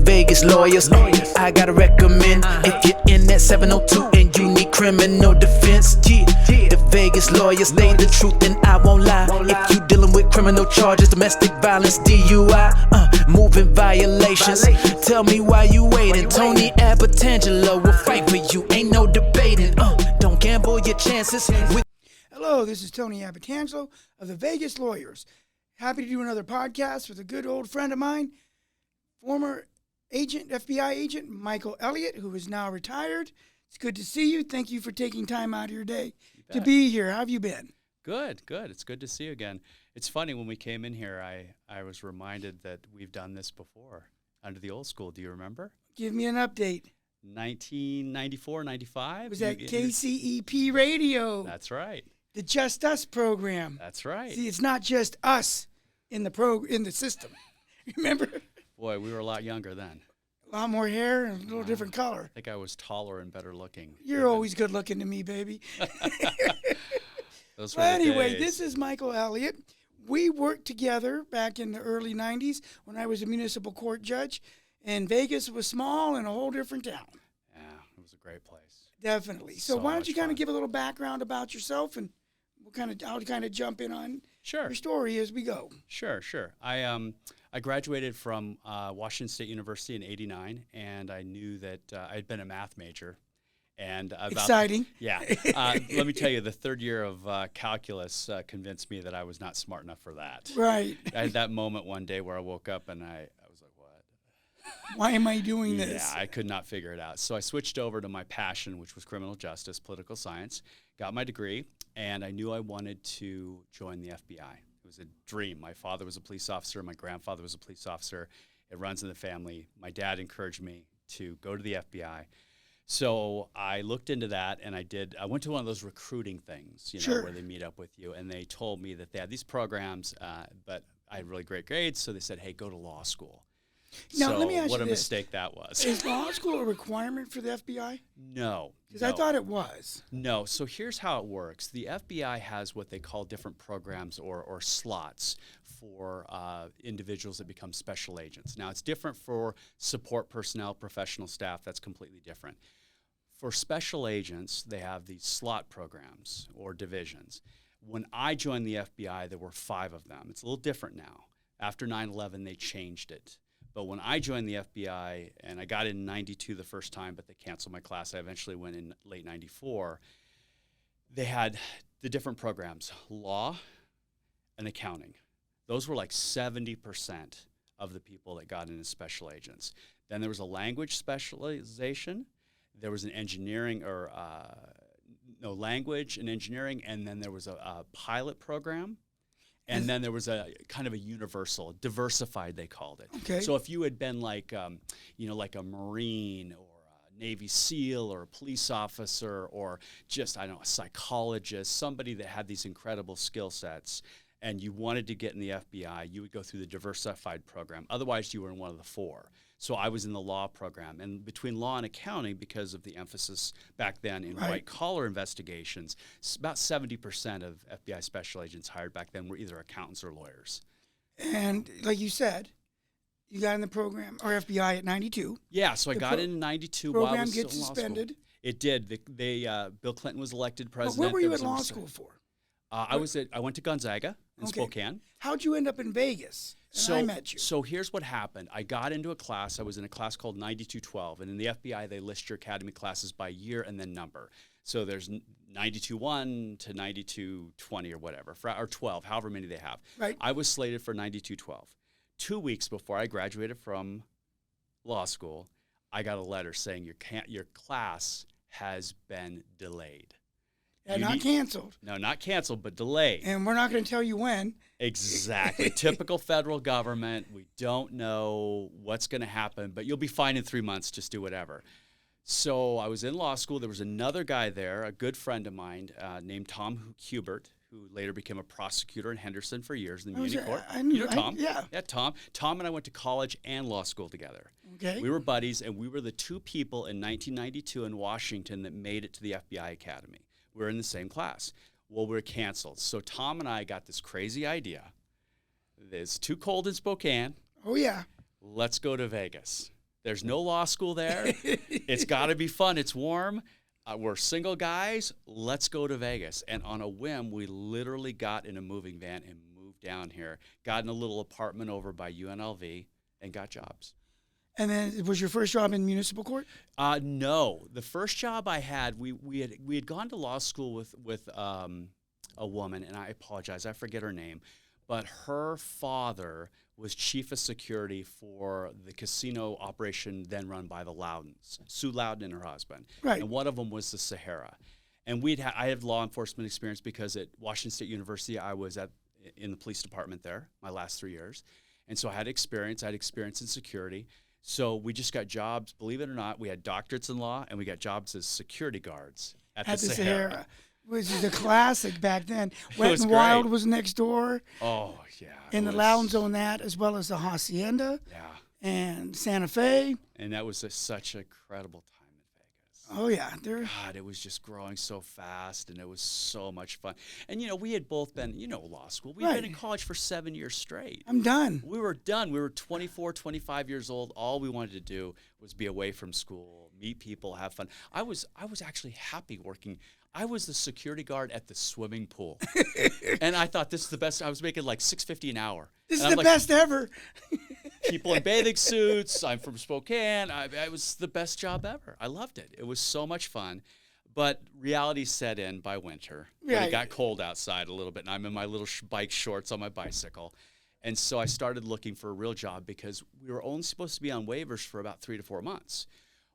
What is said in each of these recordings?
Vegas lawyers. I gotta recommend if you're in that 702 and you need criminal defense. The Vegas lawyers, they the truth and I won't lie. If you dealing with criminal charges, domestic violence, DUI, moving violations, tell me why you waiting. Tony Abbatangelo will fight for you, ain't no debating. Don't gamble your chances with. Hello, this is Tony Abbatangelo of the Vegas Lawyers. Happy to do another podcast with a good old friend of mine, former agent, FBI agent, Michael Elliot, who is now retired. It's good to see you. Thank you for taking time out of your day to be here. How have you been? Good. It's good to see you again. It's funny, when we came in here, I was reminded that we've done this before under the old school. Do you remember? Give me an update. 1994, 95? Was that KCEP Radio? That's right. The Just Us program. That's right. See, it's not just us in the system. Remember? Boy, we were a lot younger then. A lot more hair and a little different color. I think I was taller and better looking. You're always good looking to me, baby. Those were Well, anyway, days. this is Michael Elliot. We worked together back in the early 90s when I was a municipal court judge, and Vegas was small and a whole different town. Yeah, it was a great place. Definitely. So why don't you kind fun. of give a little background about yourself, and I'll kind of jump in on your story as we go. Sure. I graduated from Washington State University in '89, and I knew that I had been a math major. And Exciting. Yeah. Let me tell you, the third year of calculus convinced me that I was not smart enough for that. Right. I had that moment one day where I woke up and I was like, what? Why am I doing this? Yeah, I could not figure it out. So I switched over to my passion, which was criminal justice, political science, got my degree, and I knew I wanted to join the FBI. It was a dream. My father was a police officer. My grandfather was a police officer. It runs in the family. My dad encouraged me to go to the FBI. So I looked into that, and I went to one of those recruiting things, where they meet up with you, and they told me that they had these programs, but I had really great grades, so they said, hey, go to law school. Now, so let me ask what you a this. mistake that was. Is law school a requirement for the FBI? No. Because I thought it was. No. So here's how it works. The FBI has what they call different programs or slots for individuals that become special agents. Now, it's different for support personnel, professional staff. That's completely different. For special agents, they have these slot programs or divisions. When I joined the FBI, there were 5 of them. It's a little different now. After 9/11, they changed it. But when I joined the FBI, and I got in 92 the first time, but they canceled my class, I eventually went in late 94, they had the different programs, law and accounting. Those were like 70% of the people that got in as special agents. Then there was a language specialization. There was an engineering language and engineering, and then there was a pilot program. And then there was a kind of a universal, diversified, they called it. Okay. So if you had been like a Marine or a Navy SEAL or a police officer or just, a psychologist, somebody that had these incredible skill sets, and you wanted to get in the FBI, you would go through the diversified program. Otherwise, you were in one of the 4. So I was in the law program. And between law and accounting, because of the emphasis back then in white-collar investigations, about 70% of FBI special agents hired back then were either accountants or lawyers. And like you said, you got in the program, or FBI at 92. Yeah, so I got in 92 while I program was still gets in law school. suspended. It did. Bill Clinton was elected president. But where were you There at was law no school for? I went to Gonzaga in Spokane. How'd you end up in Vegas? And I met you. So here's what happened. I got into a class. I was in a class called 9212, and in the FBI, they list your academy classes by year and then number. So there's 92-1 to 92-20 or whatever, or 12, however many they have. Right. I was slated for 9212. 2 weeks before I graduated from law school, I got a letter saying your class has been delayed. Not canceled. No, not canceled, but delayed. And we're not going to tell you when. Exactly. Typical federal government. We don't know what's going to happen, but you'll be fine in 3 months. Just do whatever. So I was in law school. There was another guy there, a good friend of mine named Tom Hubert, who later became a prosecutor in Henderson for years in the Muni Court. You know Tom? Yeah, Tom. Tom and I went to college and law school together. Okay. We were buddies, and we were the 2 people in 1992 in Washington that made it to the FBI Academy. We were in the same class. Well, we were canceled. So Tom and I got this crazy idea. It's too cold in Spokane. Oh, yeah. Let's go to Vegas. There's no law school there. It's got to be fun. It's warm. We're single guys. Let's go to Vegas. And on a whim, we literally got in a moving van and moved down here, got in a little apartment over by UNLV, and got jobs. And then was your first job in municipal court? No. The first job I had, we had gone to law school with a woman, and I apologize, I forget her name, but her father was chief of security for the casino operation then run by the Loudons, Sue Loudon and her husband. Right. And one of them was the Sahara. And I had law enforcement experience because at Washington State University, I was in the police department there my last 3 years. And so I had experience. I had experience in security. So we just got jobs, believe it or not, we had doctorates in law, and we got jobs as security guards at the Sahara. Which is a classic back then. Wet was and great. Wild was next door. Oh, yeah. And the Loudons owned that, as well as the Hacienda and Santa Fe. And that was such a credible time in Vegas. Oh, yeah. God, it was just growing so fast, and it was so much fun. And, we had both been, law school. We'd been in college for 7 years straight. I'm done. We were done. We were 24, 25 years old. All we wanted to do was be away from school, meet people, have fun. I was actually happy working. I was the security guard at the swimming pool. And I thought, this is the best. I was making like $6.50 an hour. This is the best ever. People in bathing suits. I'm from Spokane. It was the best job ever. I loved it. It was so much fun. But reality set in by winter. When it got cold outside a little bit, and I'm in my little bike shorts on my bicycle. And so I started looking for a real job because we were only supposed to be on waivers for about 3 to 4 months.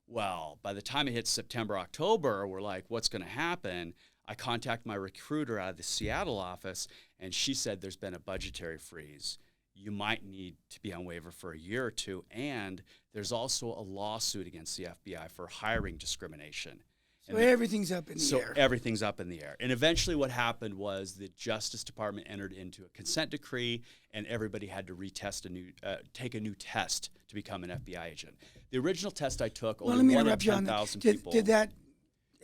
Well, by the time it hit September, October, we're like, what's going to happen? I contact my recruiter out of the Seattle office, and she said there's been a budgetary freeze. You might need to be on waiver for a year or two, and there's also a lawsuit against the FBI for hiring discrimination. So everything's up in the air. So everything's up in the air. And eventually what happened was the Justice Department entered into a consent decree, and everybody had to take a new test to become an FBI agent. The original test I took, only one in 10,000 people. Did that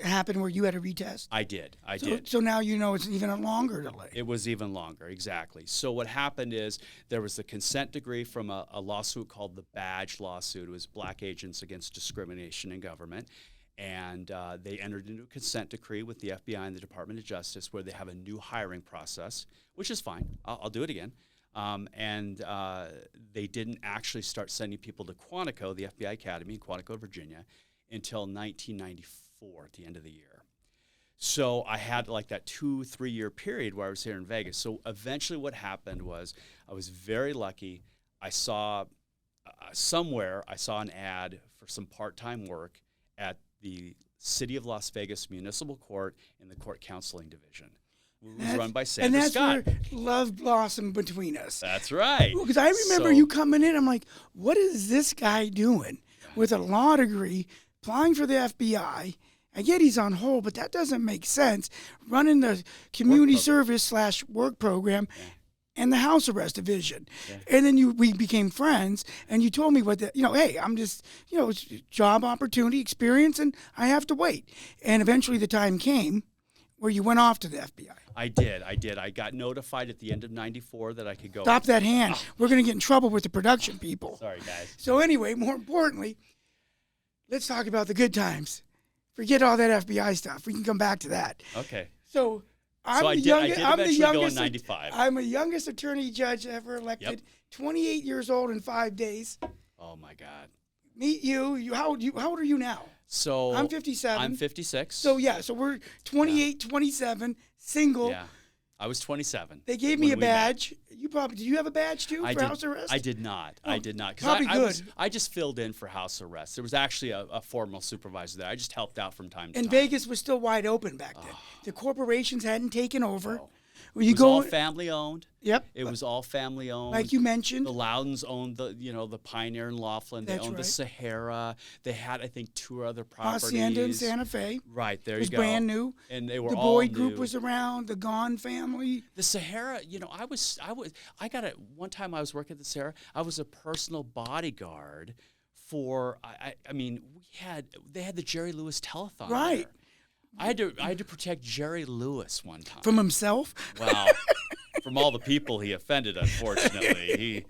happen where you had a retest? I did. I did. So now it's even a longer delay. It was even longer, exactly. So what happened is there was the consent decree from a lawsuit called the Badge lawsuit. It was Black Agents Against Discrimination in Government. And they entered into a consent decree with the FBI and the Department of Justice where they have a new hiring process, which is fine. I'll do it again. And they didn't actually start sending people to Quantico, the FBI Academy in Quantico, Virginia, until 1994 at the end of the year. So I had like that 2-3 year period where I was here in Vegas. So eventually what happened was I was very lucky. I saw somewhere an ad for some part-time work at the City of Las Vegas Municipal Court in the Court Counseling Division. It was run by Sandra Scott. And that's where love blossomed between us. That's right. Because I remember you coming in, I'm like, what is this guy doing with a law degree, applying for the FBI? I get he's on hold, but that doesn't make sense. Running the community service / work program. Yeah. And the house arrest division. Yeah. And then we became friends, and you told me hey, I'm just, it's job opportunity, experience, and I have to wait. And eventually the time came where you went off to the FBI. I did. I got notified at the end of 94 that I could go. Stop that hand. Oh. We're going to get in trouble with the production people. Sorry, guys. So anyway, more importantly, let's talk about the good times. Forget all that FBI stuff. We can come back to that. Okay. So... I did eventually go in 95. I'm the youngest attorney judge ever elected. Yep. 28 years old in 5 days. Oh my God. Meet you. How old are you now? So I'm 57. I'm 56. So we're 28, 27, single. Yeah. I was 27. They gave me a badge. Do you have a badge too for house arrest? I did not. Oh, I did not. Probably good. I just filled in for house arrest. There was actually a formal supervisor there. I just helped out from time to time. And Vegas was still wide open back then. The corporations hadn't taken over. Oh. It was all family owned. Yep. It was all family owned. Like you mentioned. The Loudons owned the Pioneer in Laughlin. They owned the Sahara. They had, I think, 2 other properties. Hacienda and Santa Fe. Right, there you go. It was brand new. And they were the all Boyd new. Group was around, the Gone family. The Sahara, one time I was working at the Sahara, I was a personal bodyguard for, they had the Jerry Lewis telethon. Right. There. I had to protect Jerry Lewis one time. From himself? Wow. from all the people he offended, unfortunately.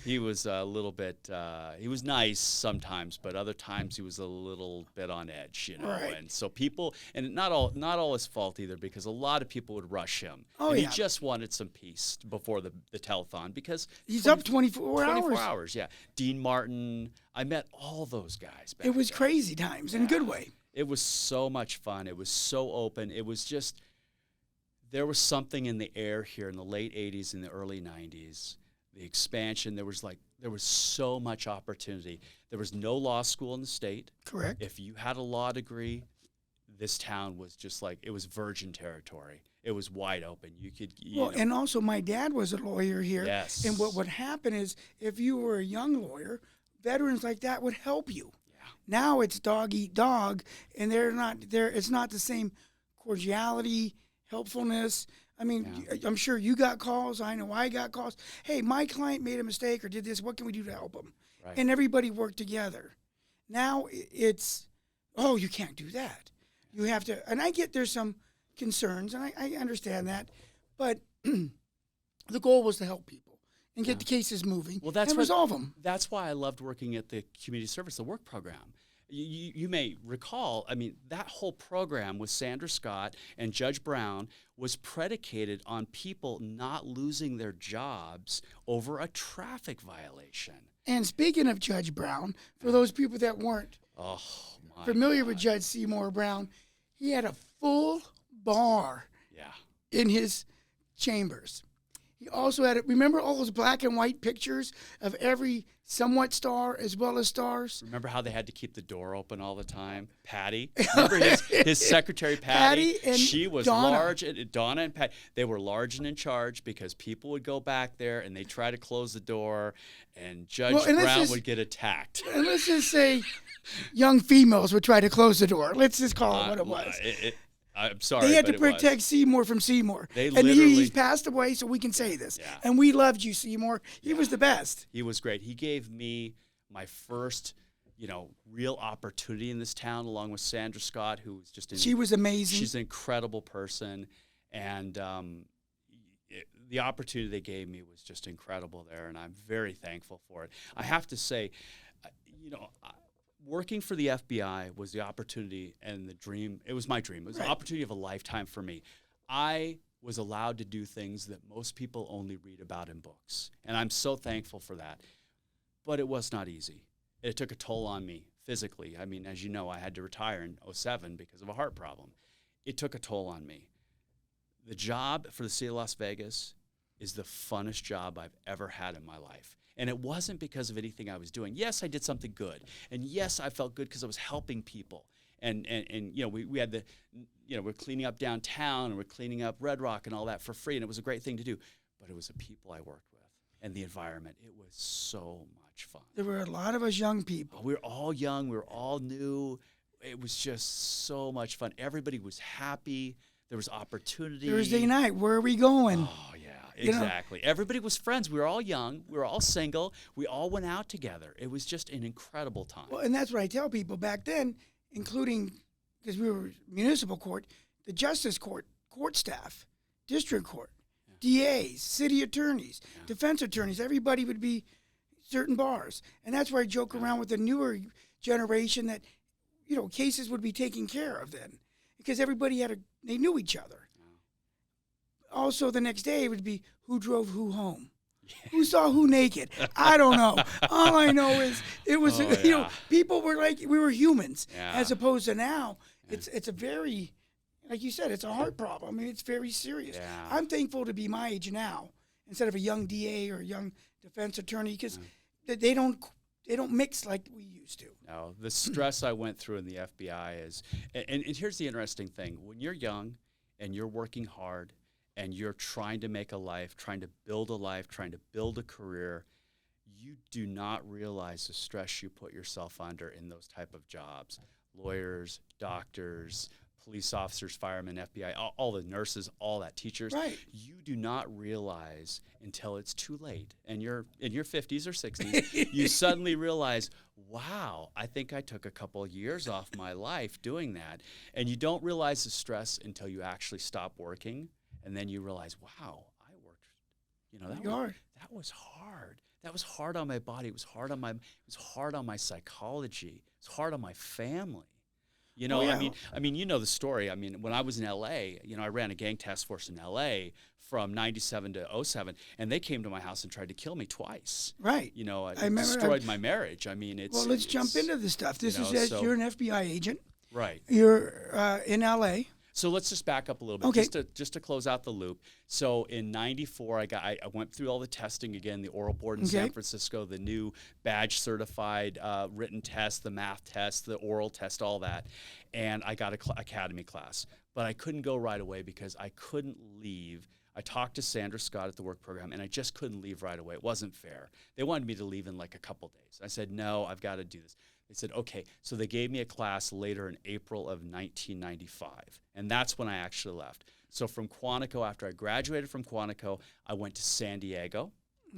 He was a little bit, he was nice sometimes, but other times he was a little bit on edge, you know. Right. And so people, and not all his fault either, because a lot of people would rush him. Oh, and yeah. He just wanted some peace before the telethon, because He's up 24 hours. 24 hours, yeah. Dean Martin, I met all those guys back It was then. crazy times in a good way. It was so much fun. It was so open. It was just, there was something in the air here in the late 80s and the early 90s. The expansion, there was so much opportunity. There was no law school in the state. Correct. If you had a law degree, this town was just like, it was virgin territory. It was wide open. You could, you know. And also my dad was a lawyer here. Yes. And what would happen is if you were a young lawyer, veterans like that would help you. Now it's dog eat dog, and they're not there. It's not the same cordiality, helpfulness. I mean, I'm sure you got calls. I know I got calls. Hey, my client made a mistake or did this. What can we do to help them? Right. And everybody worked together. Now it's, oh, you can't do that. You have to. And I get there's some concerns, and I understand that, but the goal was to help people and get the cases moving and resolve them. That's why I loved working at the Community Service, the work program. You may recall, I mean, that whole program with Sandra Scott and Judge Brown was predicated on people not losing their jobs over a traffic violation. And speaking of Judge Brown, for those people that weren't familiar with Judge Seymour Brown, he had a full bar in his chambers. He also had, remember all those black and white pictures of every somewhat star as well as stars? Remember how they had to keep the door open all the time? Patty, remember his secretary Patty? And she was Donna. large, and Donna and Patty, they were large and in charge because people would go back there and they'd try to close the door, and Judge Brown would get attacked. And let's just say young females would try to close the door. Let's just call it what it was. I'm sorry, they had but to protect Seymour from Seymour. And he's passed away, so we can say this. Yeah. And we loved you, Seymour. He was the best. He was great. He gave me my first, real opportunity in this town, along with Sandra Scott, who was just she was amazing. She's an incredible person, and the opportunity they gave me was just incredible there, and I'm very thankful for it. I have to say, working for the FBI was the opportunity and the dream. It was my dream. It was the opportunity of a lifetime for me. I was allowed to do things that most people only read about in books, and I'm so thankful for that. But it was not easy. It took a toll on me physically. I mean, as you know, I had to retire in 2007 because of a heart problem. It took a toll on me. The job for the city of Las Vegas is the funnest job I've ever had in my life. And it wasn't because of anything I was doing. Yes, I did something good. And yes, I felt good because I was helping people. And we had we're cleaning up downtown and we're cleaning up Red Rock and all that for free. And it was a great thing to do. But it was the people I worked with and the environment. It was so much fun. There were a lot of us young people. We were all young. We were all new. It was just so much fun. Everybody was happy. There was opportunity. Thursday night, where are we going? Oh, yeah. Exactly. Everybody was friends. We were all young. We were all single. We all went out together. It was just an incredible time. Well, and that's what I tell people back then, including, because we were municipal court, the justice court, court staff, district court, DAs, city attorneys, defense attorneys, everybody would be certain bars. And that's where I joke around with the newer generation that, cases would be taken care of then. Because everybody they knew each other. Also, the next day it would be who drove who home, who saw who naked. I don't know. All I know is it was people were like we were humans, as opposed to now. It's a very, like you said, it's a heart problem. I mean, it's very serious. Yeah. I'm thankful to be my age now instead of a young DA or a young defense attorney because they don't mix like we used to. No, the stress I went through in the FBI is, and here's the interesting thing: when you're young and you're working hard, and you're trying to make a life, trying to build a life, trying to build a career, you do not realize the stress you put yourself under in those type of jobs. Lawyers, doctors, police officers, firemen, FBI, all the nurses, all that, teachers. Right. You do not realize until it's too late. And you're in your 50s or 60s, you suddenly realize, wow, I think I took a couple of years off my life doing that. And you don't realize the stress until you actually stop working. And then you realize, wow, I worked You know, that was hard. That was hard on my body. It was hard on my psychology. It was hard on my family. You know, I mean, you know the story. I mean, when I was in LA, you know, I ran a gang task force in LA from 97 to 07, and they came to my house and tried to kill me twice. Right. You know, it destroyed my marriage. I mean, it's... Well, let's jump into this stuff. This is you're an FBI agent. Right. You're in LA. So let's just back up a little bit, okay. just to close out the loop. So in '94, I went through all the testing again, the oral board in San Francisco, the new badge certified written test, the math test, the oral test, all that, and I got a academy class. But I couldn't go right away because I couldn't leave. I talked to Sandra Scott at the work program, and I just couldn't leave right away. It wasn't fair. They wanted me to leave in like a couple days. I said, no, I've got to do this. They said, okay. So they gave me a class later in April of 1995, and that's when I actually left. So from Quantico, after I graduated from Quantico, I went to San Diego.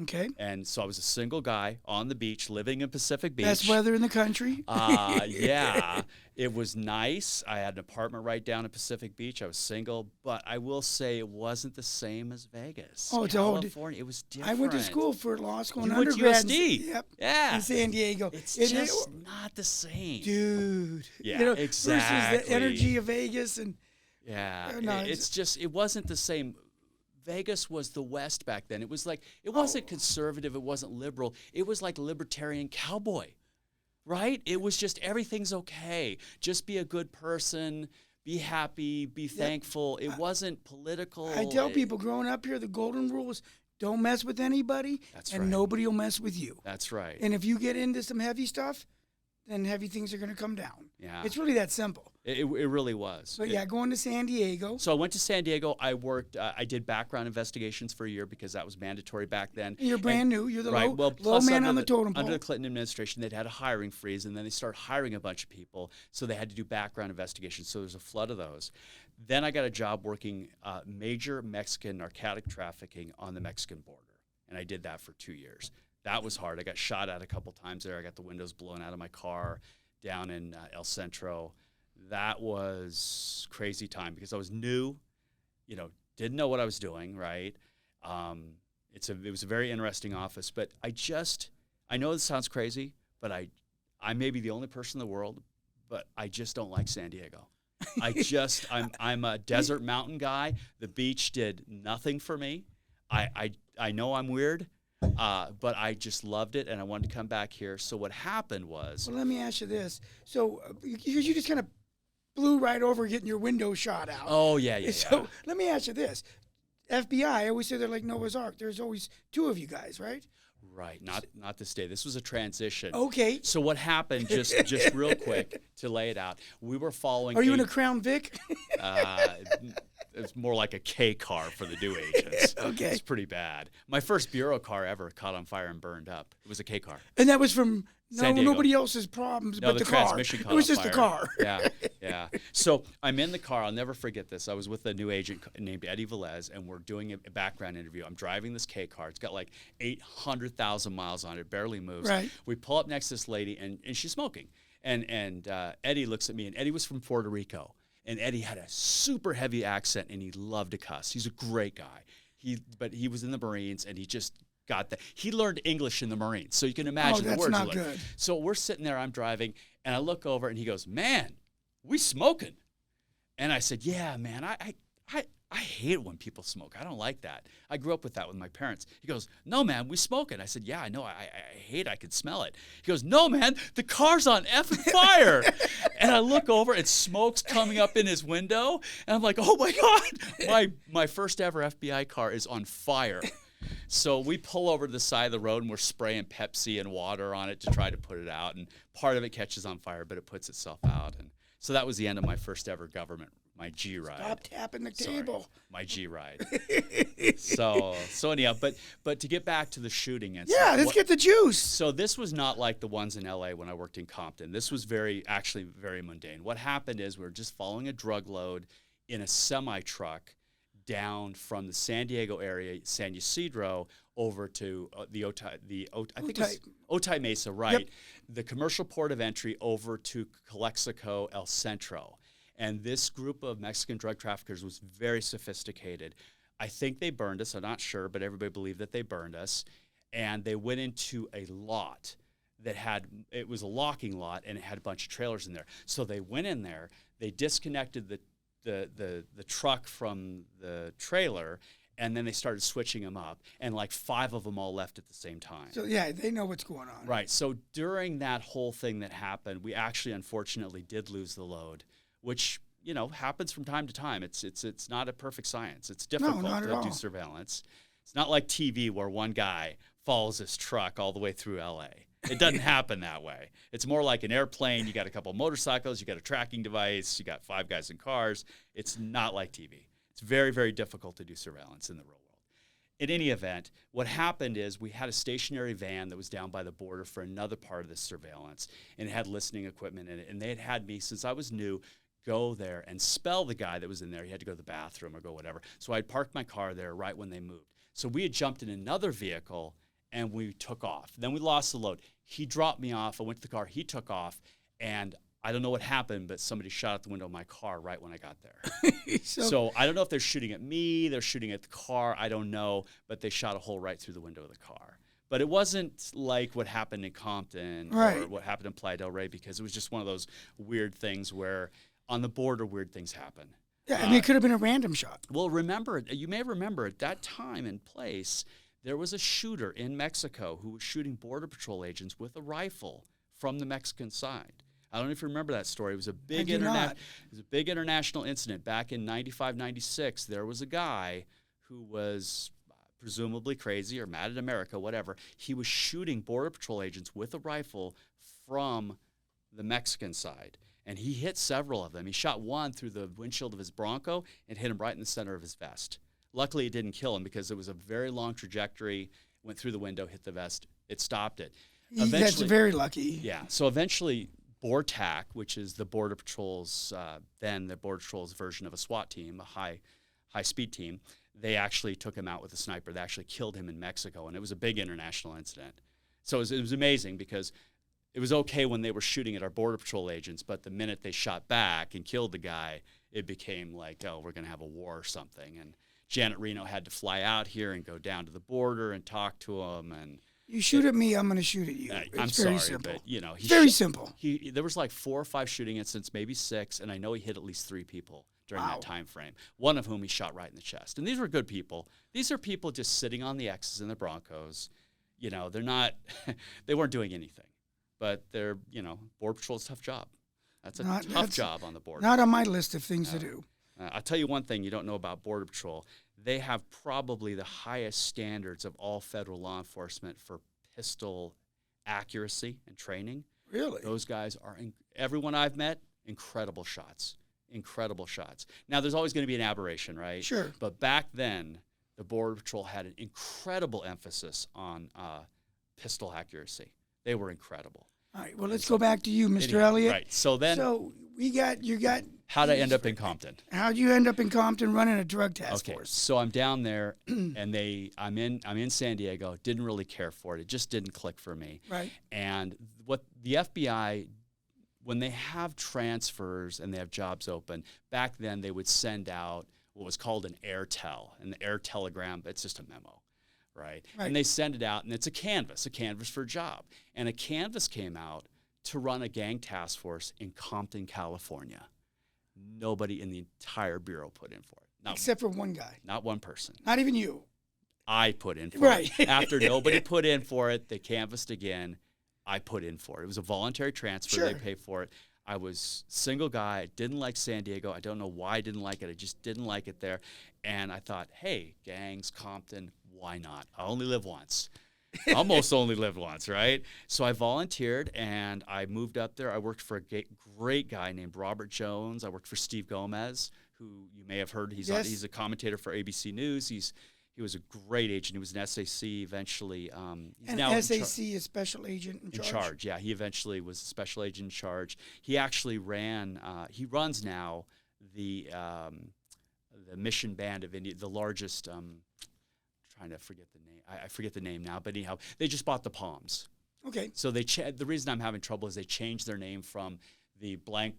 Okay. And so I was a single guy on the beach, living in Pacific Beach. Best weather in the country. Yeah, it was nice. I had an apartment right down at Pacific Beach. I was single, but I will say it wasn't the same as Vegas. Oh, California, it was different. I went to school for law school and you went to USD. Yep. Yeah. In San Diego. It's just not the same. Dude. Yeah, you know, exactly. Versus the energy of Vegas and... Yeah, no, it wasn't the same. Vegas was the West back then. It was like, it wasn't conservative, it wasn't liberal. It was like libertarian cowboy, right? It was just everything's okay. Just be a good person, be happy, be thankful. It wasn't political. I tell people growing up here, the golden rule is don't mess with anybody and nobody will mess with you. That's right. And if you get into some heavy stuff, then heavy things are going to come down. Yeah. It's really that simple. It really was. But yeah, going to San Diego. So I went to San Diego. I worked, I did background investigations for a year because that was mandatory back then. You're brand new. You're the low plus man on the totem pole. Under the Clinton administration, they'd had a hiring freeze, and then they started hiring a bunch of people, so they had to do background investigations. So there's a flood of those. Then I got a job working major Mexican narcotic trafficking on the Mexican border, and I did that for 2 years. That was hard. I got shot at a couple times there. I got the windows blown out of my car down in El Centro. That was crazy time because I was new, you know, didn't know what I was doing, right? It was a very interesting office, but I know this sounds crazy, but I may be the only person in the world, but I just don't like San Diego. I'm a desert mountain guy. The beach did nothing for me. I know I'm weird. But I just loved it, and I wanted to come back here. So what happened was... Well, let me ask you this. So you just kind of blew right over getting your window shot out. Oh, yeah. So let me ask you this. FBI, I always say they're like Noah's Ark. There's always two of you guys, right? Right. Not this day. This was a transition. Okay. So what happened, just real quick, to lay it out, we were following... Are you in a Crown Vic? It's more like a K car for the new agents. Okay. It's pretty bad. My first bureau car ever caught on fire and burned up. It was a K car. And that was from San Diego. Nobody else's problems but the car. Transmission caught It was on just fire. the car. Yeah. So I'm in the car. I'll never forget this. I was with a new agent named Eddie Velez, and we're doing a background interview. I'm driving this K car. It's got like 800,000 miles on it. It barely moves. Right. We pull up next to this lady, and she's smoking. And Eddie looks at me, and Eddie was from Puerto Rico. And Eddie had a super heavy accent, and he loved to cuss. He's a great guy. But he was in the Marines, and he just got that. He learned English in the Marines, so you can imagine the words. That's not good. So we're sitting there, I'm driving, and I look over, and he goes, "Man, we smoking." And I said, "Yeah, man, I hate it when people smoke. I don't like that. I grew up with that with my parents." He goes, "No, man, we smoking." I said, "Yeah, I know. I hate it. I could smell it." He goes, "No, man, the car's on effing fire." And I look over, and smoke's coming up in his window. And I'm like, "Oh, my God. My first ever FBI car is on fire." So we pull over to the side of the road, and we're spraying Pepsi and water on it to try to put it out. And part of it catches on fire, but it puts itself out. And so that was the end of my first ever government, my G ride. Stop tapping the table. My G ride. So anyhow, but to get back to the shooting incident. Yeah, let's get the juice. So this was not like the ones in LA when I worked in Compton. This was actually very mundane. What happened is we were just following a drug load in a semi-truck down from the San Diego area, San Ysidro, over to the Otay Mesa, right? Yep. The commercial port of entry over to Calexico, El Centro. And this group of Mexican drug traffickers was very sophisticated. I think they burned us. I'm not sure, but everybody believed that they burned us. And they went into a lot that it was a locking lot, and it had a bunch of trailers in there. So they went in there, they disconnected the truck from the trailer, and then they started switching them up, and like 5 of them all left at the same time. So yeah, they know what's going on. Right. So during that whole thing that happened, we actually unfortunately did lose the load, which, you know, happens from time to time. It's not a perfect science. It's difficult not at to all. do surveillance. It's not like TV where one guy follows his truck all the way through LA. It doesn't happen that way. It's more like an airplane. You got a couple of motorcycles, you got a tracking device, you got 5 guys in cars. It's not like TV. It's very, very difficult to do surveillance in the real world. In any event, what happened is we had a stationary van that was down by the border for another part of this surveillance, and it had listening equipment in it. And they had had me, since I was new, go there and spell the guy that was in there. He had to go to the bathroom or go whatever. So I'd parked my car there right when they moved. So we had jumped in another vehicle, and we took off. Then we lost the load. He dropped me off. I went to the car. He took off, and I don't know what happened, but somebody shot out the window of my car right when I got there. So I don't know if they're shooting at me, they're shooting at the car, I don't know, but they shot a hole right through the window of the car. But it wasn't like what happened in Compton or what happened in Playa del Rey, because it was just one of those weird things where on the border weird things happen. Yeah, I mean, it could have been a random shot. Well, you may remember at that time and place, there was a shooter in Mexico who was shooting Border Patrol agents with a rifle from the Mexican side. I don't know if you remember that story. It was a big international incident back in 95, 96. There was a guy who was presumably crazy or mad at America, whatever. He was shooting Border Patrol agents with a rifle from the Mexican side. And he hit several of them. He shot one through the windshield of his Bronco and hit him right in the center of his vest. Luckily, it didn't kill him because it was a very long trajectory, went through the window, hit the vest. It stopped it. That's very lucky. Yeah. So eventually, BORTAC, which is the Border Patrol's, then the Border Patrol's version of a SWAT team, a high-speed team, they actually took him out with a sniper. They actually killed him in Mexico, and it was a big international incident. So it was amazing because it was okay when they were shooting at our Border Patrol agents, but the minute they shot back and killed the guy, it became like, oh, we're going to have a war or something. And Janet Reno had to fly out here and go down to the border and talk to him. And you shoot at me, I'm going to shoot at you. I'm it's very sorry, simple. but you know, Very simple. There was like 4 or 5 shooting incidents, maybe 6, and I know he hit at least 3 people during Wow. that time frame. One of whom he shot right in the chest. And these were good people. These are people just sitting on the X's in the Broncos. You know, they're not. They weren't doing anything, but they're, you know, Border Patrol's a tough job. That's a tough job on the border. Not on my list of things to do. I'll tell you one thing you don't know about Border Patrol. They have probably the highest standards of all federal law enforcement for pistol accuracy and training. Really? Those guys are, everyone I've met, incredible shots. Incredible shots. Now, there's always going to be an aberration, right? Sure. But back then, the Border Patrol had an incredible emphasis on pistol accuracy. They were incredible. All right, well, let's go back to you, Mr. Elliot. Right. So then, you got. how'd I end up in Compton? How'd you end up in Compton running a drug task force? So I'm down there, and I'm in San Diego. Didn't really care for it. It just didn't click for me. Right. And what the FBI, when they have transfers and they have jobs open, back then they would send out what was called an airtel, and the air telegram. It's just a memo. Right. And they send it out, and it's a canvas for a job. And a canvas came out to run a gang task force in Compton, California. Nobody in the entire bureau put in for it. Except for one guy. Not one person. Not even you. I put in for it. After nobody put in for it, they canvassed again. I put in for it. It was a voluntary transfer. Sure. They paid for it. I was single guy. I didn't like San Diego. I don't know why I didn't like it. I just didn't like it there. And I thought, hey, gangs, Compton, why not? I only live once. Almost only lived once, right? So I volunteered, and I moved up there. I worked for a great guy named Robert Jones. I worked for Steve Gomez, who you may have heard. He's a commentator for ABC News. He was a great agent. He was an SAC eventually. He's now SAC is Special Agent in charge? In charge, yeah. He eventually was a Special Agent in charge. He actually he runs now the Mission Band of India, the largest, trying to forget the name. I forget the name now, but anyhow, they just bought the Palms. Okay. So the reason I'm having trouble is they changed their name from the blank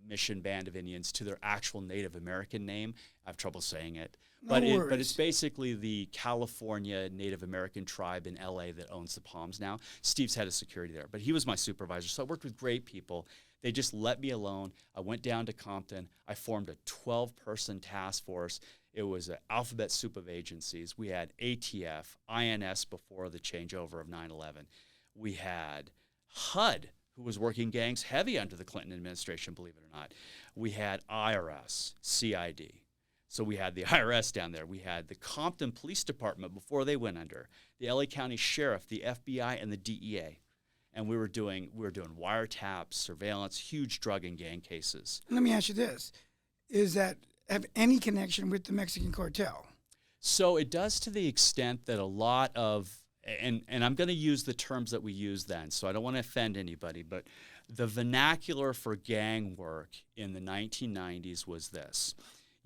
Mission Band of Indians to their actual Native American name. I have trouble saying it. No But worries. it's basically the California Native American tribe in LA that owns the Palms now. Steve's head of security there, but he was my supervisor. So I worked with great people. They just let me alone. I went down to Compton. I formed a 12-person task force. It was an alphabet soup of agencies. We had ATF, INS before the changeover of 9/11. We had HUD, who was working gangs heavy under the Clinton administration, believe it or not. We had IRS, CID. So we had the IRS down there. We had the Compton Police Department before they went under, the LA County Sheriff, the FBI, and the DEA. And we were doing wiretaps, surveillance, huge drug and gang cases. Let me ask you this. Is that have any connection with the Mexican cartel? So it does, to the extent that a lot of, and I'm going to use the terms that we used then, so I don't want to offend anybody, but the vernacular for gang work in the 1990s was this.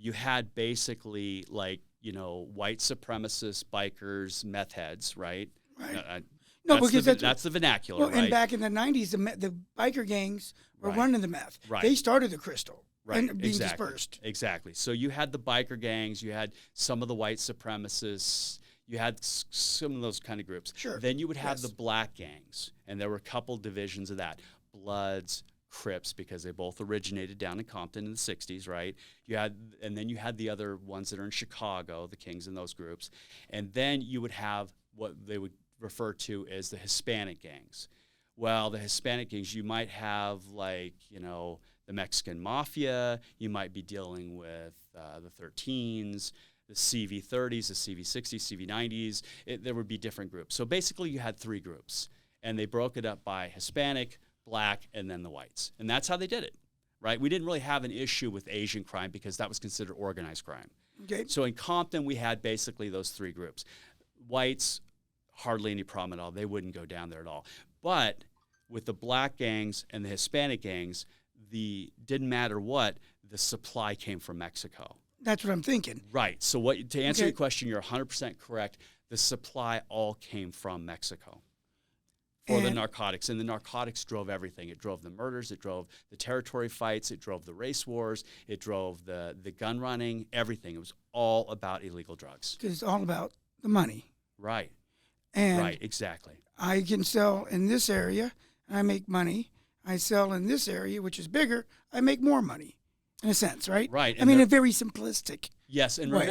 You had basically white supremacist bikers, meth heads, right? Right. That's the vernacular, well, right? and back in the 90s, the biker gangs were Right. running the meth. Right. They started the crystal. Right, And being exactly. dispersed. Exactly. So you had the biker gangs, you had some of the white supremacists, you had some of those kind of groups. Sure. Then you would have Yes. the black gangs, and there were a couple divisions of that. Bloods, Crips, because they both originated down in Compton in the 60s, right? And then you had the other ones that are in Chicago, the Kings and those groups. And then you would have what they would refer to as the Hispanic gangs. Well, the Hispanic gangs, you might have the Mexican Mafia, you might be dealing with the 13s, the CV30s, the CV60s, CV90s. There would be different groups. So basically you had three groups, and they broke it up by Hispanic, black, and then the whites. And that's how they did it, right? We didn't really have an issue with Asian crime because that was considered organized crime. Okay. So in Compton, we had basically those three groups. Whites, hardly any problem at all. They wouldn't go down there at all. But with the black gangs and the Hispanic gangs, didn't matter what, the supply came from Mexico. That's what I'm thinking. Right. So to answer Okay. your question, you're 100% correct. The supply all came from Mexico for the And- narcotics. And the narcotics drove everything. It drove the murders. It drove the territory fights. It drove the race wars. It drove the gun running, everything. It was all about illegal drugs. Because it's all about the money. Right. And Right. Exactly. I can sell in this area, and I make money. I sell in this area, which is bigger, I make more money, in a sense, right? Right. I And mean, the- a very simplistic. Yes, and Right.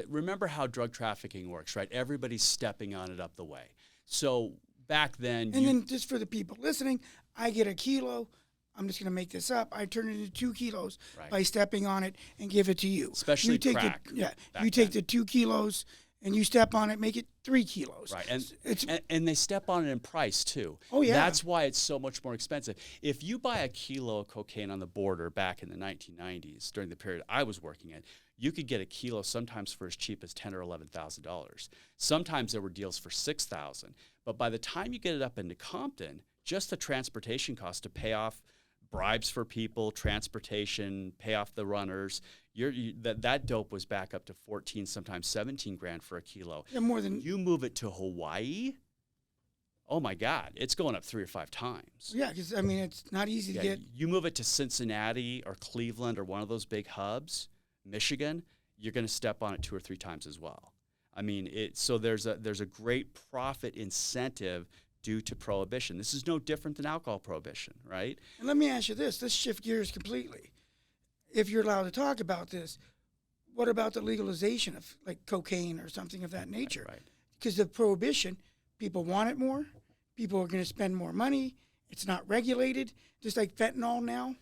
remember how drug trafficking works, right? Everybody's stepping on it up the way. So back then, And then just for the people listening, I get a kilo. I'm just going to make this up. I turn it into 2 kilos Right. by stepping on it and give it to you. Especially you take crack back you take then. the 2 kilos and you step on it, make it 3 kilos. right, It's and they step on it in price too. Oh, yeah. That's why it's so much more expensive. If you buy a kilo of cocaine on the border back in the 1990s, during the period I was working in, you could get a kilo sometimes for as cheap as $10,000 or $11,000. Sometimes there were deals for $6,000. But by the time you get it up into Compton, just the transportation cost to pay off bribes for people, transportation, pay off the runners, that dope was back up to 14, sometimes 17 grand for a kilo. yeah, more than You move it to Hawaii, oh my God, it's going up 3 or 5 times. yeah, because I mean it's not easy to Yeah, get. you move it to Cincinnati or Cleveland or one of those big hubs, Michigan, you're going to step on it 2 or 3 times as well. I mean, so there's a great profit incentive due to prohibition. This is no different than alcohol prohibition, right? And let me ask you this: let's shift gears completely. If you're allowed to talk about this, what about the legalization of like cocaine or something of that nature? Right. Because the prohibition, people want it more. People are going to spend more money. It's not regulated, just like fentanyl now.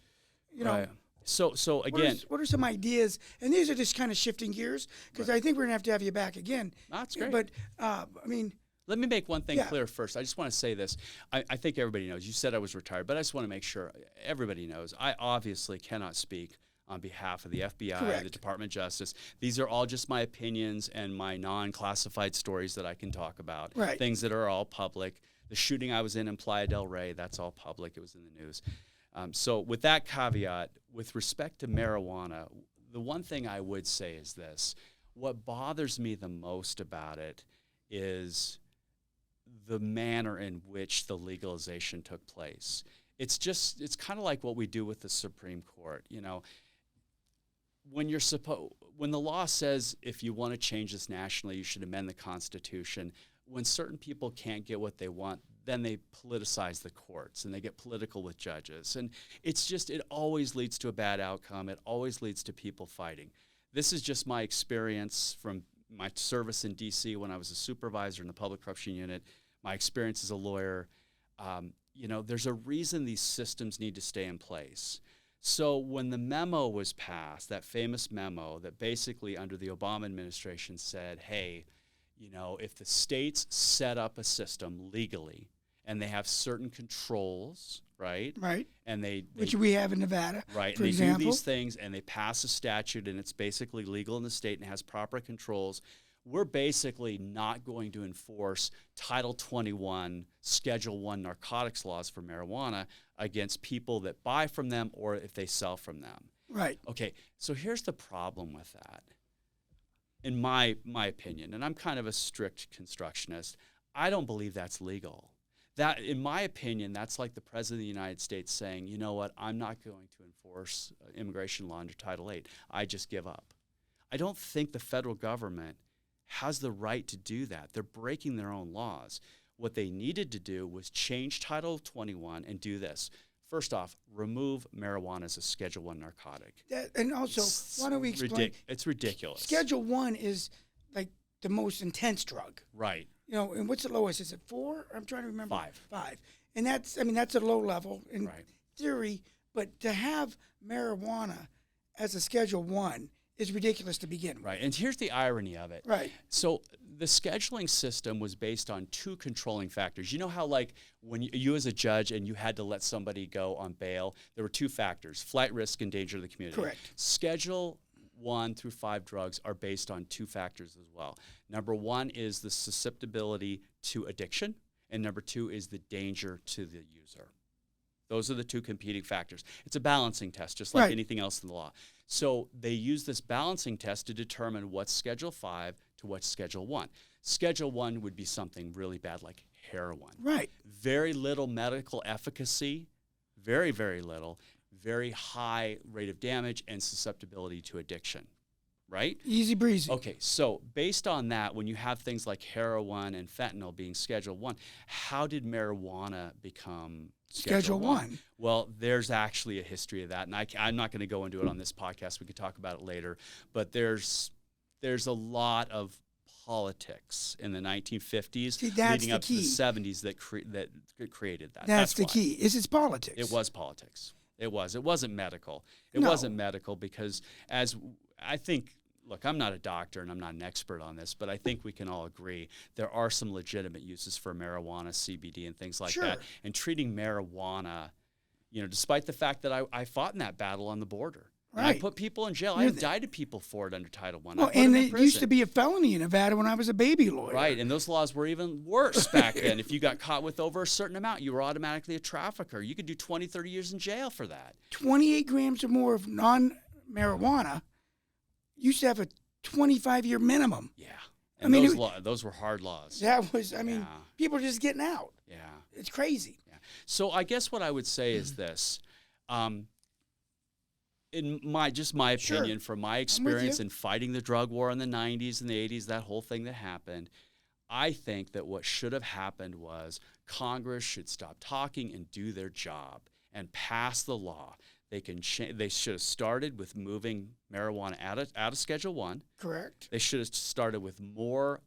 You know, Right. So again, what are some ideas? And these are just kind of shifting gears because I think we're going to have you back again. that's great. But I mean, Let me make one thing Yeah. clear first. I just want to say this. I think everybody knows. You said I was retired, but I just want to make sure everybody knows. I obviously cannot speak on behalf of the FBI, Correct. the Department of Justice. These are all just my opinions and my non-classified stories that I can talk about. Right. Things that are all public. The shooting I was in Playa del Rey, that's all public. It was in the news. So with that caveat, with respect to marijuana, the one thing I would say is this. What bothers me the most about it is the manner in which the legalization took place. it's kind of like what we do with the Supreme Court. You know, when the law says if you want to change this nationally, you should amend the Constitution. When certain people can't get what they want, then they politicize the courts and they get political with judges. And it always leads to a bad outcome. It always leads to people fighting. This is just my experience from my service in D.C. when I was a supervisor in the Public Corruption Unit, my experience as a lawyer. There's a reason these systems need to stay in place. So when the memo was passed, that famous memo that basically under the Obama administration said, hey, if the states set up a system legally and they have certain controls, right? Right. And which we have in Nevada, right? For and they example. do these things and they pass a statute and it's basically legal in the state and has proper controls. We're basically not going to enforce Title 21, Schedule 1 narcotics laws for marijuana against people that buy from them or if they sell from them. Right. Okay, so here's the problem with that. In my opinion, and I'm kind of a strict constructionist, I don't believe that's legal. That, in my opinion, that's like the President of the United States saying, you know what, I'm not going to enforce immigration law under Title 8. I just give up. I don't think the federal government has the right to do that. They're breaking their own laws. What they needed to do was change Title 21 and do this. First off, remove marijuana as a Schedule 1 narcotic. And also, why don't we explain? It's ridiculous. Schedule 1 is like the most intense drug. Right. And what's the lowest? Is it 4? I'm trying to remember. 5. And that's a low level in Right. theory, but to have marijuana as a Schedule 1 is ridiculous to begin with. Right. And here's the irony of it. Right. So the scheduling system was based on 2 controlling factors. You know how, like, when you as a judge and you had to let somebody go on bail, there were 2 factors, flight risk and danger to the community. Correct. Schedule 1 through 5 drugs are based on 2 factors as well. Number 1 is the susceptibility to addiction, and number 2 is the danger to the user. Those are the 2 competing factors. It's a balancing test, just like Right. anything else in the law. So they use this balancing test to determine what's Schedule 5 to what's Schedule 1. Schedule 1 would be something really bad like heroin. Right. Very little medical efficacy, very, very little, very high rate of damage and susceptibility to addiction, right? Easy breezy. Okay, so based on that, when you have things like heroin and fentanyl being Schedule 1, how did marijuana become Schedule 1? Well, there's actually a history of that, and I'm not going to go into it on this podcast. We could talk about it later, but there's a lot of politics in the 1950s leading up to the 70s that created that. That's the why. key. It's politics. It was politics. It wasn't medical. It No. wasn't medical because look, I'm not a doctor and I'm not an expert on this, but I think we can all agree there are some legitimate uses for marijuana, CBD, and things like Sure. that. And treating marijuana, despite the fact that I fought in that battle on the border. And I Right. put people in jail. I indicted people for it under Title I. Well, and it used to be a felony in Nevada when I was a baby lawyer. Right, and those laws were even worse back then. If you got caught with over a certain amount, you were automatically a trafficker. You could do 20, 30 years in jail for that. 28 grams or more of non-marijuana used to have a 25-year minimum. Yeah, and I mean, those were hard laws. That was, Yeah. people are just getting out. Yeah. It's crazy. Yeah. So I guess what I would say is this. In my opinion, Sure. from my you. experience in fighting the drug war in the 90s and the 80s, that whole thing that happened, I think that what should have happened was Congress should stop talking and do their job and pass the law. They should have started with moving marijuana out of Schedule 1. Correct. They should have started with more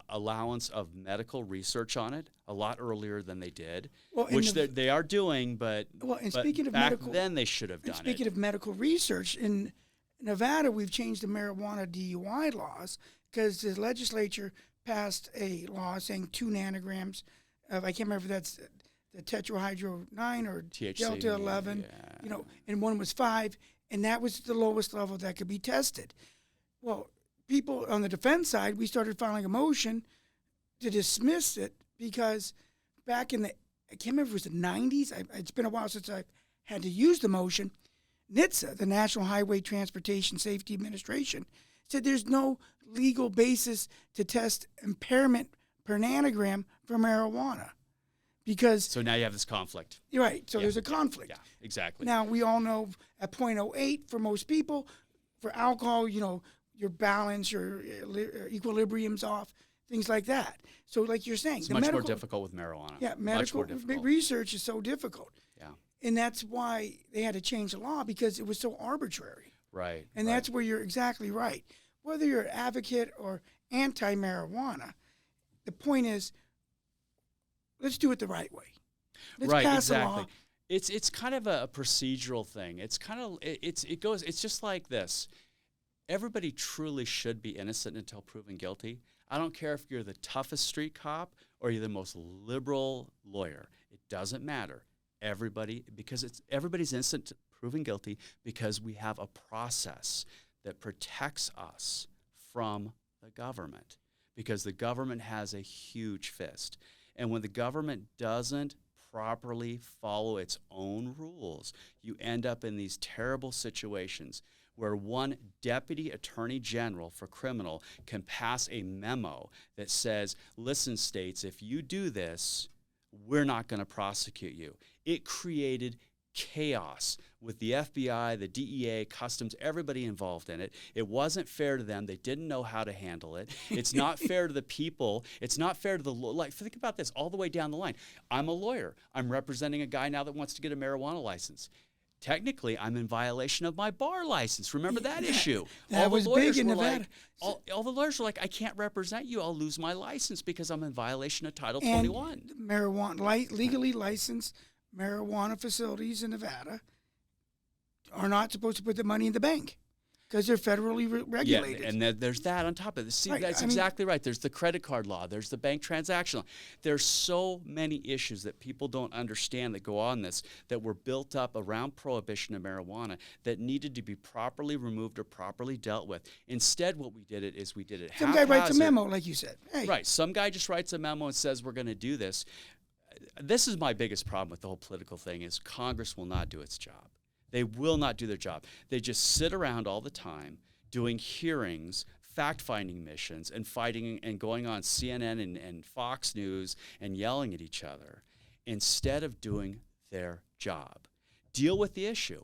allowance of medical research on it a lot earlier than they did, Well, which they are doing, but, and but speaking of back medical, then they should have and done speaking it. of medical research, in Nevada, we've changed the marijuana DUI laws because the legislature passed a law saying 2 nanograms of, I can't remember if that's the tetrahydro 9 or THC, delta 11, yeah. And one was 5, and that was the lowest level that could be tested. Well, people on the defense side, we started filing a motion to dismiss it because back in I can't remember if it was the 90s, it's been a while since I've had to use the motion, NHTSA, the National Highway Transportation Safety Administration, said there's no legal basis to test impairment per nanogram for marijuana. because So now you have this conflict. you're right. So Yeah. there's a conflict. Yeah, exactly. Now we all know at .08 for most people, for alcohol, your balance, your equilibrium's off, things like that. So like you're saying, it's the much medical, more difficult with marijuana. Yeah, much medical more difficult. research is so difficult. Yeah, And that's why they had to change the law, because it was so arbitrary. right. And right. that's where you're exactly right. Whether you're an advocate or anti-marijuana, the point is, let's do it the right way. Let's right, pass exactly. a law. It's kind of a procedural thing. It's kind of it's just like this. Everybody truly should be innocent until proven guilty. I don't care if you're the toughest street cop or you're the most liberal lawyer. It doesn't matter. Everybody's innocent to proven guilty because we have a process that protects us from the government, because the government has a huge fist. And when the government doesn't properly follow its own rules, you end up in these terrible situations where one deputy attorney general for criminal can pass a memo that says, listen, states, if you do this, we're not going to prosecute you. It created chaos with the FBI, the DEA, Customs, everybody involved in it. It wasn't fair to them. They didn't know how to handle it. It's not fair to the people. It's not fair to the think about this all the way down the line. I'm a lawyer. I'm representing a guy now that wants to get a marijuana license. Technically, I'm in violation of my bar license. Remember that issue? That was big in Nevada. All the lawyers were like, I can't represent you. I'll lose my license because I'm in violation of Title And 21. marijuana, legally licensed marijuana facilities in Nevada are not supposed to put the money in the bank because they're federally regulated. Yeah, and there's that on top of it. See, Right, that's I mean- exactly right. There's the credit card law. There's the bank transaction law. There's so many issues that people don't understand that go on this, that were built up around prohibition of marijuana that needed to be properly removed or properly dealt with. Instead, what we did is we did it Some guy writes a haphazard. memo, like you said. Hey, Right. Some guy just writes a memo and says, we're going to do this. This is my biggest problem with the whole political thing is Congress will not do its job. They will not do their job. They just sit around all the time doing hearings, fact-finding missions, and fighting and going on CNN and Fox News and yelling at each other instead of doing their job. Deal with the issue.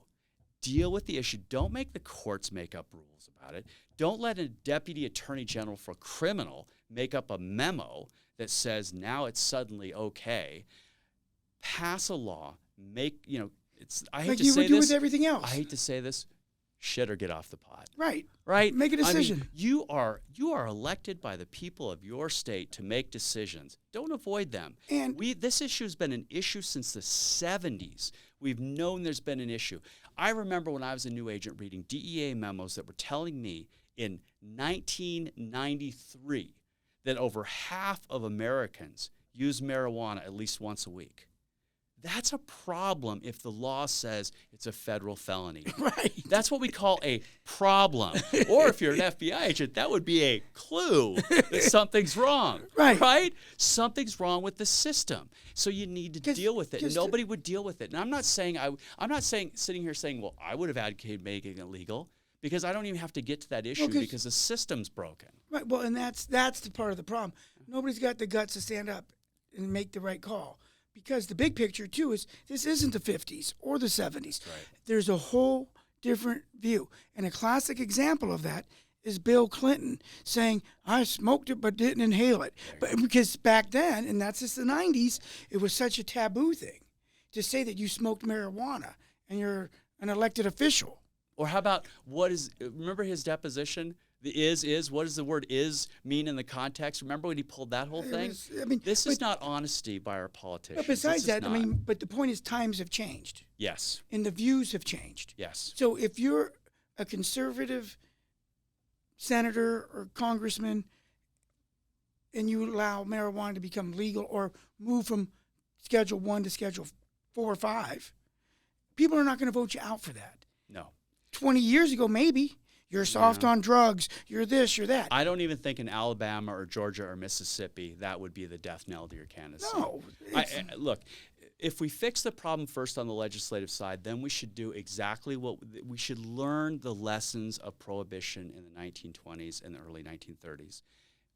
Deal with the issue. Don't make the courts make up rules about it. Don't let a deputy attorney general for criminal make up a memo that says now it's suddenly okay. Pass a law. I hate like to you say would do this. with everything else. I hate to say this. Shit or get off the pot. Right. Right? Make a decision. I mean, you are elected by the people of your state to make decisions. Don't avoid them. And This issue has been an issue since the 70s. We've known there's been an issue. I remember when I was a new agent reading DEA memos that were telling me in 1993 that over half of Americans use marijuana at least once a week. That's a problem if the law says it's a federal felony. right. That's what we call a problem. Or if you're an FBI agent, that would be a clue that something's wrong. Right. Something's wrong with the system. So you need to 'Cause- deal with it. 'cause Nobody would deal with it. And I'm not saying sitting here saying, well, I would have advocated making it legal, because I don't even have to get to that issue because the system's broken. Right. Well, and that's the part of the problem. Nobody's got the guts to stand up and make the right call. Because the big picture, too, is this isn't the 50s or the 70s. Right. There's a whole different view. And a classic example of that is Bill Clinton saying, I smoked it but didn't inhale it. But because back then, and that's just the 90s, it was such a taboo thing to say that you smoked marijuana and you're an elected official. Or how about remember his deposition? The what does the word is mean in the context? Remember when he pulled that whole thing? This is not honesty by our politicians. But besides This is that, not. but the point is times have changed Yes. and the views have changed. Yes. So if you're a conservative senator or congressman and you allow marijuana to become legal or move from Schedule 1 to Schedule 4 or 5, people are not going to vote you out for that. No. 20 years ago, maybe. You're soft on drugs. You're this, you're that. I don't even think in Alabama or Georgia or Mississippi that would be the death knell to your candidacy. No. Look, if we fix the problem first on the legislative side, then we should do exactly we should learn the lessons of prohibition in the 1920s and the early 1930s.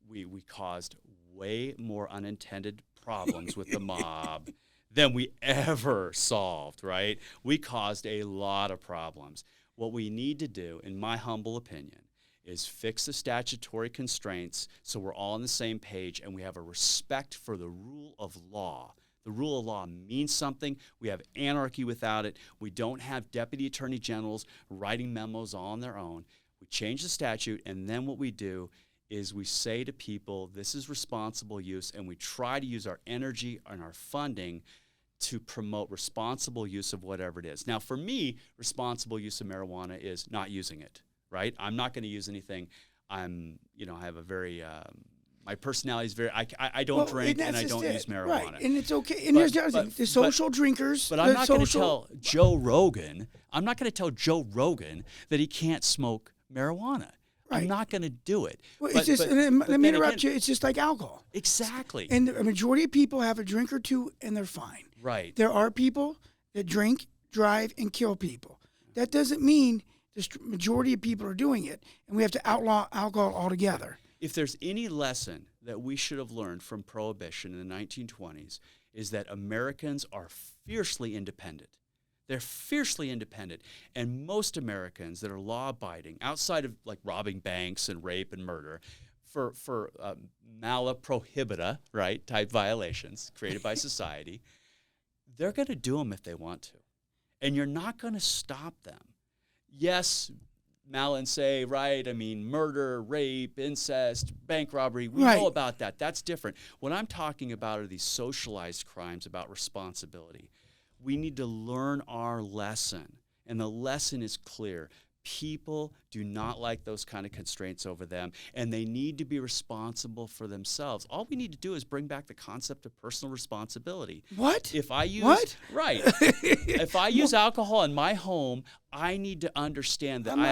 We caused way more unintended problems with the mob than we ever solved, right? We caused a lot of problems. What we need to do, in my humble opinion, is fix the statutory constraints so we're all on the same page and we have a respect for the rule of law. The rule of law means something. We have anarchy without it. We don't have deputy attorney generals writing memos all on their own. We change the statute, and then what we do is we say to people, this is responsible use, and we try to use our energy and our funding to promote responsible use of whatever it is. Now, for me, responsible use of marijuana is not using it, right? I'm not going to use anything. I have a very, my personality is very, I don't drink and I don't use marijuana. Right, and it's okay. And here's the other thing, the social drinkers. But I'm not going to tell Joe Rogan, that he can't smoke marijuana. Right. I'm not going to do it. Well, let me interrupt you. It's just like alcohol. Exactly. And the majority of people have a drink or two, and they're fine. Right. There are people that drink, drive, and kill people. That doesn't mean the majority of people are doing it, and we have to outlaw alcohol altogether. If there's any lesson that we should have learned from Prohibition in the 1920s, is that Americans are fiercely independent. They're fiercely independent. And most Americans that are law-abiding, outside of like robbing banks and rape and murder, for mala prohibita, right, type violations created by society, they're going to do them if they want to. And you're not going to stop them. Yes, mala and say, right, I mean, murder, rape, incest, bank robbery, we know about that. That's different. What I'm talking about are these socialized crimes about responsibility. We need to learn our lesson, and the lesson is clear. People do not like those kind of constraints over them, and they need to be responsible for themselves. All we need to do is bring back the concept of personal responsibility. What? If I use what? Right. If I use alcohol in my home, I need to understand that I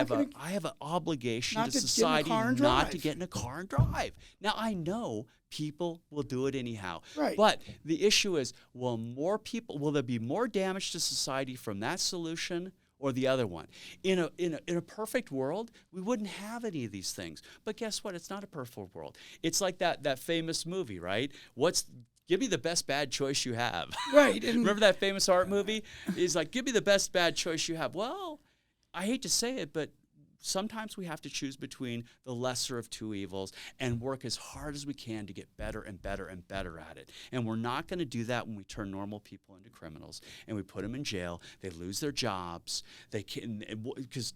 have an obligation to society not to get in a car and drive. Now I know people will do it anyhow. Right. But the issue is, will there be more damage to society from that solution or the other one? In a perfect world, we wouldn't have any of these things. But guess what? It's not a perfect world. It's like that famous movie, right? Give me the best bad choice you have. Right. Remember that famous art movie? He's like, give me the best bad choice you have. Well, I hate to say it, but sometimes we have to choose between the lesser of two evils and work as hard as we can to get better and better and better at it. And we're not going to do that when we turn normal people into criminals and we put them in jail. They lose their jobs. They can, because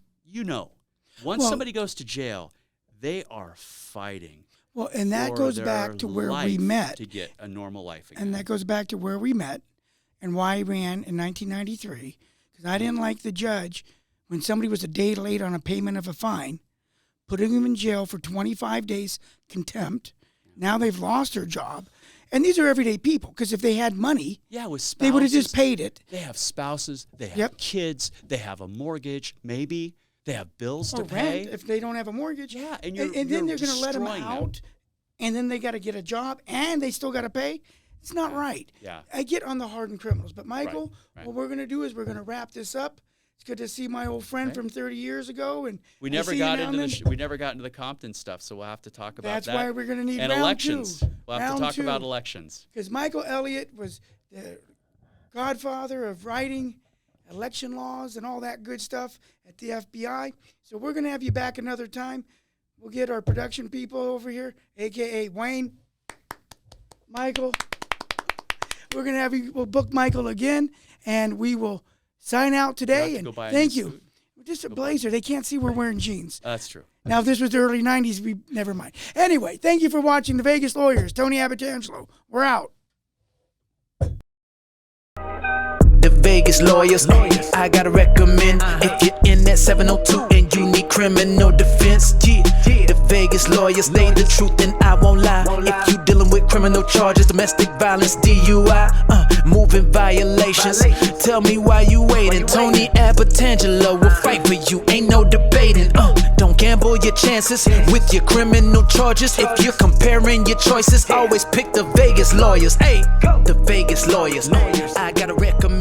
once somebody goes to jail, they are fighting. Well, and that goes back to where we met. To get a normal life again. And that goes back to where we met and why I ran in 1993, because I didn't like the judge, when somebody was a day late on a payment of a fine, putting them in jail for 25 days contempt. Now they've lost their job. And these are everyday people, because if they had money, with spouses, they would have just paid it. They have spouses, they have kids, they have a mortgage, maybe. They have bills to pay. Rent if they don't have a mortgage. Yeah, and then they're going to let them out, and then they got to get a job, and they still got to pay. It's not right. Yeah. I get on the hardened criminals. But, Michael, what we're going to do is we're going to wrap this up. It's good to see my old friend from 30 years ago, and we never got into the Compton stuff, so we'll have to talk about that. That's why we're going to need and round elections. two. We'll have to talk about elections because Michael Elliot was the godfather of writing election laws and all that good stuff at the FBI. So we're going to have you back another time. We'll get our production people over here, aka Wayne, Michael. We're going to have you. We'll book Michael again, and we will sign out today, and thank you. Just a blazer. They can't see we're wearing jeans. That's true. Now, if this was the early 90s, never mind. Anyway, thank you for watching The Vegas Lawyers. Tony Abbatangelo. We're out. The Vegas Lawyers, I gotta recommend. If you're in that 702 and you need criminal defense, the Vegas Lawyers, they the truth and I won't lie. If you dealing with criminal charges, domestic violence, DUI, moving violations, tell me why you waiting. Tony Abbatangelo will fight for you, ain't no debating. Don't gamble your chances with your criminal charges. If you're comparing your choices, always pick the Vegas Lawyers. Hey, the Vegas Lawyers, I gotta recommend.